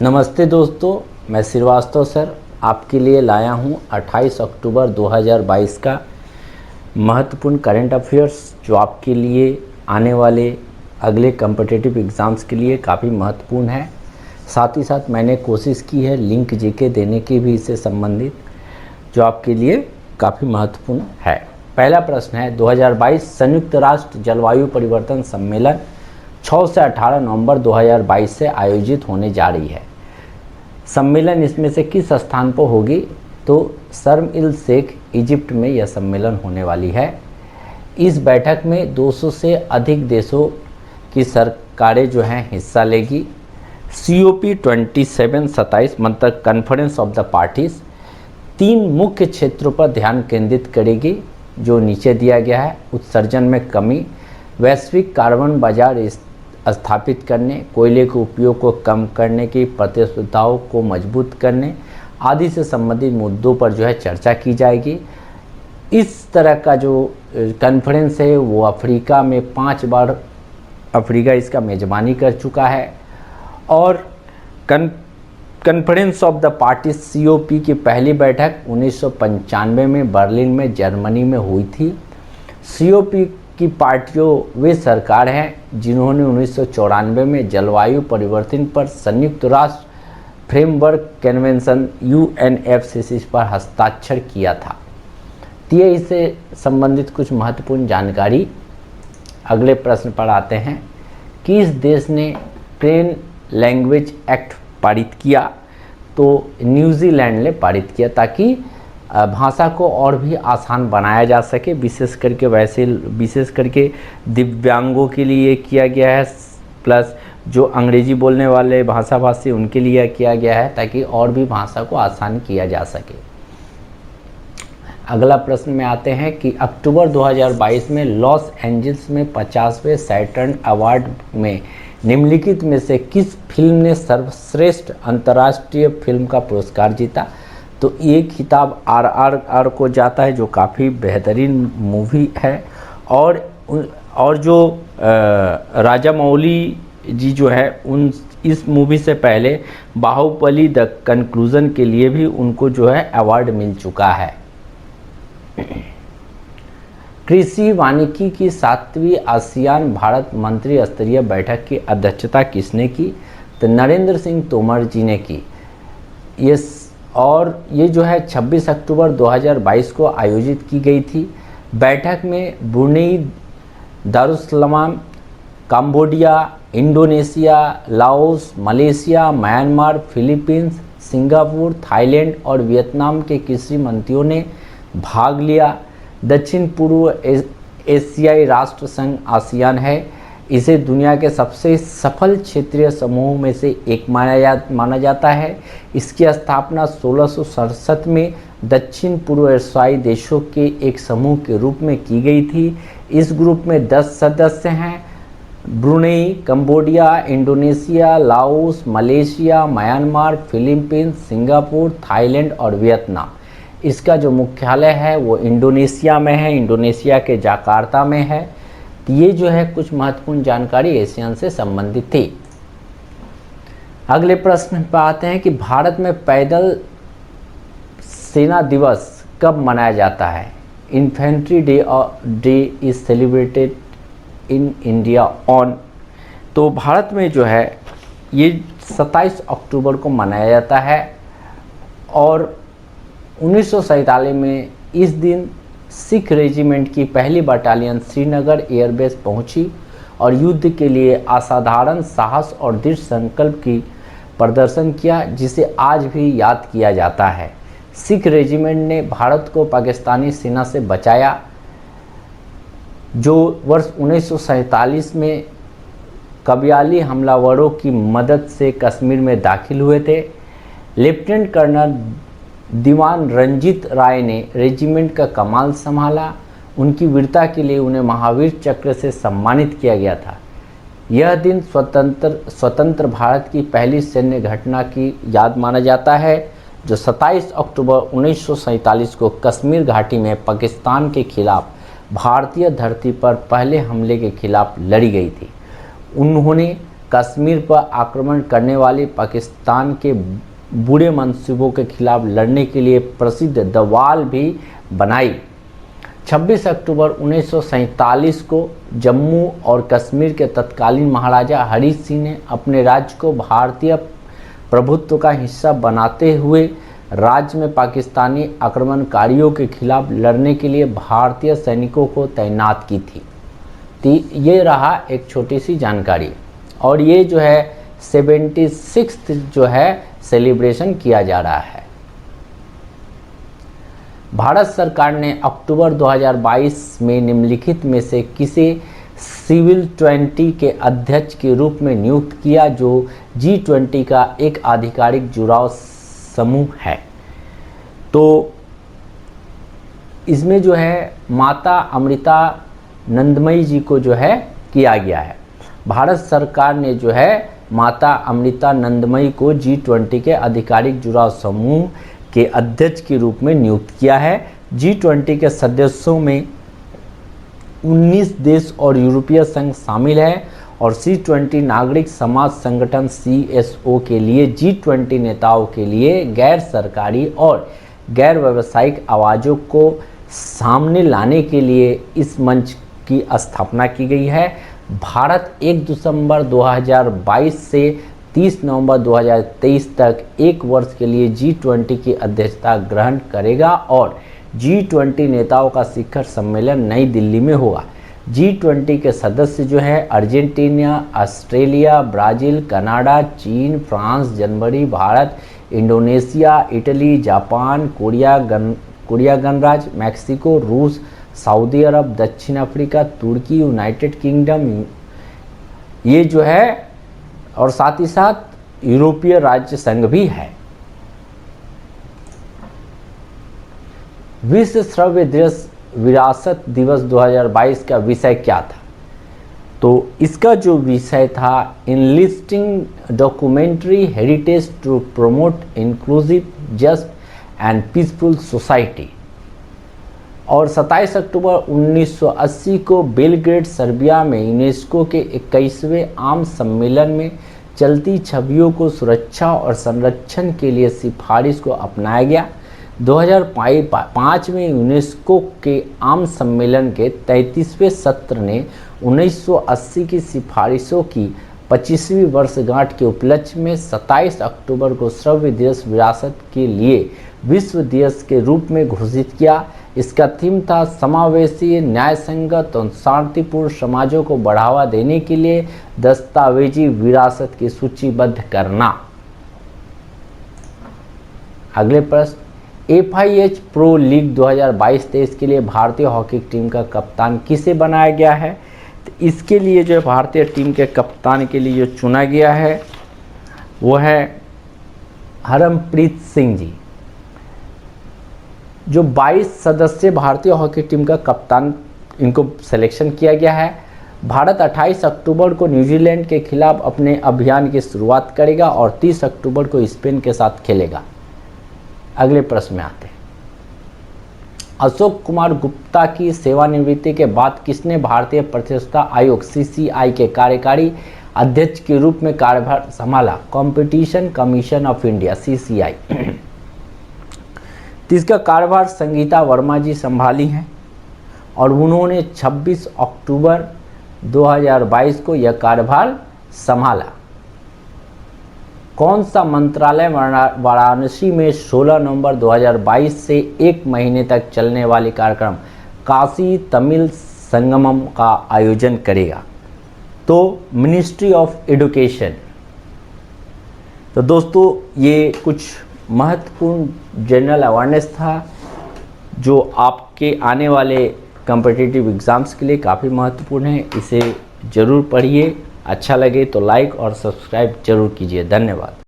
नमस्ते दोस्तों, मैं श्रीवास्तव सर आपके लिए लाया हूं 28 अक्टूबर 2022 का महत्वपूर्ण करंट अफेयर्स, जो आपके लिए आने वाले अगले कॉम्पिटिटिव एग्ज़ाम्स के लिए काफ़ी महत्वपूर्ण है। साथ ही साथ मैंने कोशिश की है लिंक जीके देने की भी इससे संबंधित, जो आपके लिए काफ़ी महत्वपूर्ण है। पहला प्रश्न है, 2022 संयुक्त राष्ट्र जलवायु परिवर्तन सम्मेलन 6 से 18 नवंबर 2022 से आयोजित होने जा रही है। सम्मेलन इसमें से किस स्थान पर होगी? तो शर्म इल शेख इजिप्ट में यह सम्मेलन होने वाली है। इस बैठक में 200 से अधिक देशों की सरकारें जो हैं हिस्सा लेगी। COP 27 मतलब कॉन्फ्रेंस ऑफ द पार्टीज 3 मुख्य क्षेत्रों पर ध्यान केंद्रित करेगी, जो नीचे दिया गया है। उत्सर्जन में कमी, वैश्विक कार्बन बाजार स्थापित करने, कोयले के उपयोग को कम करने की प्रतिस्पर्धाओं को मजबूत करने आदि से संबंधित मुद्दों पर जो है चर्चा की जाएगी। इस तरह का जो कॉन्फ्रेंस है वो अफ्रीका में 5 बार अफ्रीका इसका मेज़बानी कर चुका है। और conference of the parties COP की पहली बैठक 1995 में बर्लिन में जर्मनी में हुई थी। COP की पार्टियों वे सरकार हैं जिन्होंने 1994 में जलवायु परिवर्तन पर संयुक्त राष्ट्र फ्रेमवर्क कन्वेंशन UNFCCC पर हस्ताक्षर किया था। तो ये इससे संबंधित कुछ महत्वपूर्ण जानकारी। अगले प्रश्न पर आते हैं, किस देश ने प्लेन लैंग्वेज एक्ट पारित किया? तो न्यूजीलैंड ने पारित किया, ताकि भाषा को और भी आसान बनाया जा सके। विशेष करके दिव्यांगों के लिए किया गया है, प्लस जो अंग्रेजी बोलने वाले भाषाभाषी उनके लिए किया गया है, ताकि और भी भाषा को आसान किया जा सके। अगला प्रश्न में आते हैं कि अक्टूबर 2022 में लॉस एंजल्स में 50वें सैटर्न अवार्ड में निम्नलिखित में से किस फिल्म ने सर्वश्रेष्ठ अंतर्राष्ट्रीय फिल्म का पुरस्कार जीता? तो ये खिताब RRR को जाता है, जो काफ़ी बेहतरीन मूवी है। और जो राजामौली जी जो है इस मूवी से पहले बाहुबली द कंक्लूजन के लिए भी उनको जो है अवार्ड मिल चुका है। कृषि वानिकी की 7वीं आसियान भारत मंत्री स्तरीय बैठक की अध्यक्षता किसने की? तो नरेंद्र सिंह तोमर जी ने की। ये जो है 26 अक्टूबर 2022 को आयोजित की गई थी। बैठक में Brunei, Darussalam, Cambodia, Indonesia, Laos, Malaysia, Myanmar, Philippines, Singapore, Thailand और वियतनाम के कृषि मंत्रियों ने भाग लिया। दक्षिण पूर्व एशियाई राष्ट्र संघ आसियान है। इसे दुनिया के सबसे सफल क्षेत्रीय समूह में से एक माना जाता है। इसकी स्थापना 1667 में दक्षिण पूर्व एशियाई देशों के एक समूह के रूप में की गई थी। इस ग्रुप में 10 सदस्य हैं: Brunei, Cambodia, Indonesia, Laos, Malaysia, Myanmar, Philippines, Singapore, Thailand और वियतनाम। इसका जो मुख्यालय है वो इंडोनेशिया में है, इंडोनेशिया के जकार्ता में है। ये जो है कुछ महत्वपूर्ण जानकारी एशियन से संबंधित थी। अगले प्रश्न पर आते हैं कि भारत में पैदल सेना दिवस कब मनाया जाता है? Infantry day is celebrated in India on. तो भारत में जो है ये 27 अक्टूबर को मनाया जाता है। और 1947 में इस दिन सिख रेजिमेंट की पहली बटालियन श्रीनगर एयरबेस पहुंची और युद्ध के लिए असाधारण साहस और दृढ़ संकल्प की प्रदर्शन किया, जिसे आज भी याद किया जाता है। सिख रेजिमेंट ने भारत को पाकिस्तानी सेना से बचाया, जो वर्ष 1947 में कब्याली हमलावरों की मदद से कश्मीर में दाखिल हुए थे। लेफ्टिनेंट कर्नल दीवान रंजीत राय ने रेजिमेंट का कमान संभाला। उनकी वीरता के लिए उन्हें महावीर चक्र से सम्मानित किया गया था। यह दिन स्वतंत्र भारत की पहली सैन्य घटना की याद माना जाता है, जो 27 अक्टूबर 1947 को कश्मीर घाटी में पाकिस्तान के खिलाफ भारतीय धरती पर पहले हमले के खिलाफ लड़ी गई थी। उन्होंने कश्मीर पर आक्रमण करने वाली पाकिस्तान के बुरे मंसूबों के खिलाफ लड़ने के लिए प्रसिद्ध द वॉल भी बनाई। 26 अक्टूबर 1947 को जम्मू और कश्मीर के तत्कालीन महाराजा हरी सिंह ने अपने राज्य को भारतीय प्रभुत्व का हिस्सा बनाते हुए राज्य में पाकिस्तानी आक्रमणकारियों के खिलाफ लड़ने के लिए भारतीय सैनिकों को तैनात की थी। ये रहा एक छोटी सी जानकारी। और ये जो है 76th जो है सेलिब्रेशन किया जा रहा है। भारत सरकार ने अक्टूबर 2022 में निम्नलिखित में से किसे सिविल 20 के अध्यक्ष के रूप में नियुक्त किया, जो G20 का एक आधिकारिक जुड़ाव समूह है। तो इसमें जो है माता अमृता नंदमयी जी को जो है किया गया है। भारत सरकार ने जो है माता अमृता नंदमयी को G20 के आधिकारिक जुड़ाव समूह के अध्यक्ष के रूप में नियुक्त किया है। G20 के सदस्यों में 19 देश और यूरोपीय संघ शामिल है और C20 नागरिक समाज संगठन CSO के लिए G20 नेताओं के लिए गैर सरकारी और गैर व्यावसायिक आवाज़ों को सामने लाने के लिए इस मंच की स्थापना की गई है। भारत 1 दिसंबर 2022 से 30 नवंबर 2023 तक एक वर्ष के लिए G20 की अध्यक्षता ग्रहण करेगा और G20 नेताओं का शिखर सम्मेलन नई दिल्ली में होगा। G20 के सदस्य जो है अर्जेंटीना, ऑस्ट्रेलिया, ब्राज़ील, कनाडा, चीन, फ्रांस, जनवरी, Bharat, Indonesia, Italy, Japan, Korea गणराज्य, मैक्सिको, रूस, सऊदी अरब, दक्षिण अफ्रीका, तुर्की, यूनाइटेड किंगडम, ये जो है और साथ ही साथ यूरोपीय राज्य संघ भी है। विश्व श्रव्य विरासत दिवस 2022 का विषय क्या था? तो इसका जो विषय था enlisting documentary heritage to promote inclusive just and peaceful society. और 27 अक्टूबर 1980 को बेलग्रेड सर्बिया में यूनेस्को के 21वें आम सम्मेलन में चलती छवियों को सुरक्षा और संरक्षण के लिए सिफारिश को अपनाया गया। 2005 में यूनेस्को के आम सम्मेलन के 33वें सत्र ने 1980 की सिफारिशों की 25वीं वर्षगांठ के उपलक्ष्य में 27 अक्टूबर को श्रव्य दिवस विरासत के लिए विश्व दिवस के रूप में घोषित किया। इसका थीम था समावेशी, न्यायसंगत और शांतिपूर्ण समाजों को बढ़ावा देने के लिए दस्तावेजी विरासत की सूचीबद्ध करना। अगले प्रश्न, FIH प्रो लीग 2022-23 के लिए भारतीय हॉकी टीम का कप्तान किसे बनाया गया है? तो इसके लिए जो भारतीय टीम के कप्तान के लिए जो चुना गया है वो है हरमप्रीत सिंह जी। जो 22 सदस्य भारतीय हॉकी टीम का कप्तान इनको सिलेक्शन किया गया है। भारत 28 अक्टूबर को न्यूजीलैंड के खिलाफ अपने अभियान की शुरुआत करेगा और 30 अक्टूबर को स्पेन के साथ खेलेगा। अगले प्रश्न में आते हैं। अशोक कुमार गुप्ता की सेवानिवृत्ति के बाद किसने भारतीय प्रतिष्ठा आयोग CCI के कार्यकारी अध्यक्ष के रूप में कार्यभार संभाला? Competition commission of India CCI। इसका कार्यभार संगीता वर्मा जी संभाली हैं और उन्होंने 26 अक्टूबर 2022 को यह कार्यभार संभाला। कौन सा मंत्रालय वाराणसी में 16 नवंबर 2022 से 1 महीने तक चलने वाली कार्यक्रम काशी तमिल संगमम का आयोजन करेगा? तो मिनिस्ट्री ऑफ एजुकेशन। तो दोस्तों ये कुछ महत्वपूर्ण जनरल अवेयरनेस था जो आपके आने वाले कॉम्पिटिटिव एग्ज़ाम्स के लिए काफ़ी महत्वपूर्ण है। इसे ज़रूर पढ़िए, अच्छा लगे तो लाइक और सब्सक्राइब जरूर कीजिए। धन्यवाद।